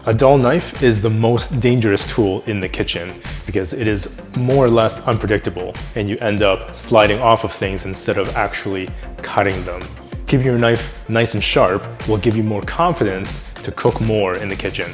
A dull knife is the most dangerous tool in the kitchen because it is more or less unpredictable and you end up sliding off of things instead of actually cutting them. Keeping your knife nice and sharp will give you more confidence to cook more in the kitchen.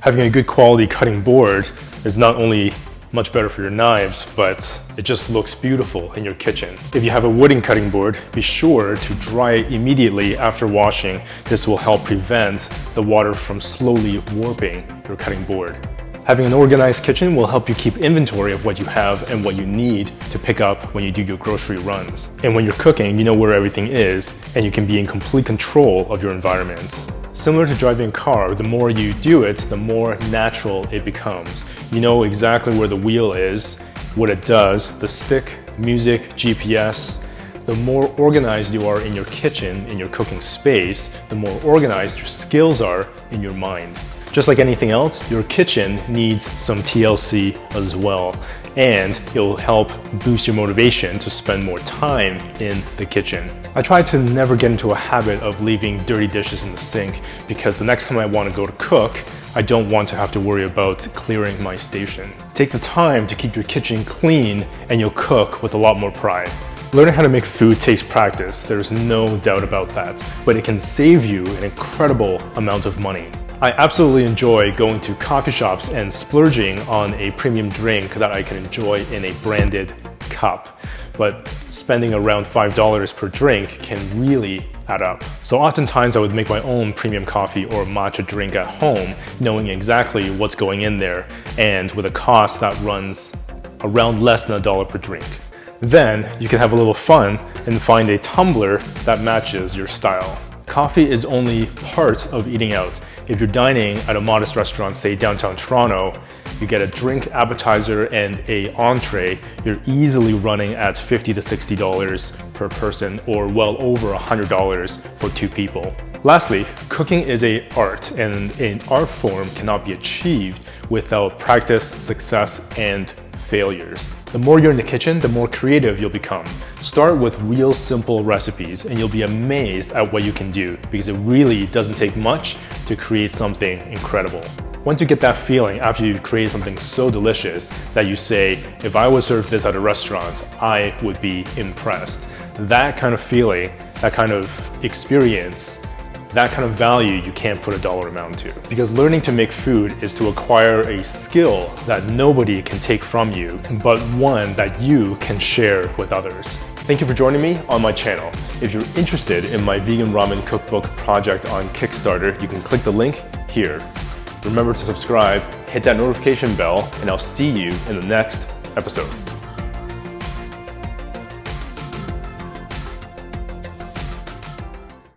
Having a good quality cutting board is not only much better for your knives, but it just looks beautiful in your kitchen. If you have a wooden cutting board, be sure to dry it immediately after washing. This will help prevent the water from slowly warping your cutting board. Having an organized kitchen will help you keep inventory of what you have and what you need to pick up when you do your grocery runs. And when you're cooking, you know where everything is and you can be in complete control of your environment. Similar to driving a car, the more you do it, the more natural it becomes. You know exactly where the wheel is, what it does, the stick, music, GPS. The more organized you are in your kitchen, in your cooking space, the more organized your skills are in your mind. Just like anything else, your kitchen needs some TLC as well, and it'll help boost your motivation to spend more time in the kitchen. I try to never get into a habit of leaving dirty dishes in the sink because the next time I want to go to cook, I don't want to have to worry about clearing my station. Take the time to keep your kitchen clean and you'll cook with a lot more pride. Learning how to make food takes practice, there's no doubt about that, but it can save you an incredible amount of money. I absolutely enjoy going to coffee shops and splurging on a premium drink that I can enjoy in a branded cup. But spending around $5 per drink can really add up. So oftentimes I would make my own premium coffee or matcha drink at home, knowing exactly what's going in there and with a cost that runs around less than $1 per drink. Then you can have a little fun and find a tumbler that matches your style. Coffee is only part of eating out. If you're dining at a modest restaurant, say downtown Toronto, you get a drink, appetizer, and an entree, you're easily running at $50 to $60 per person or well over $100 for 2 people. Lastly, cooking is an art, and an art form cannot be achieved without practice, success, and failures. The more you're in the kitchen, the more creative you'll become. Start with real simple recipes and you'll be amazed at what you can do because it really doesn't take much to create something incredible. Once you get that feeling after you've created something so delicious that you say, if I was served this at a restaurant, I would be impressed. That kind of feeling, that kind of experience, that kind of value you can't put a dollar amount to. Because learning to make food is to acquire a skill that nobody can take from you, but one that you can share with others. Thank you for joining me on my channel. If you're interested in my vegan ramen cookbook project on Kickstarter, you can click the link here. Remember to subscribe, hit that notification bell, and I'll see you in the next episode.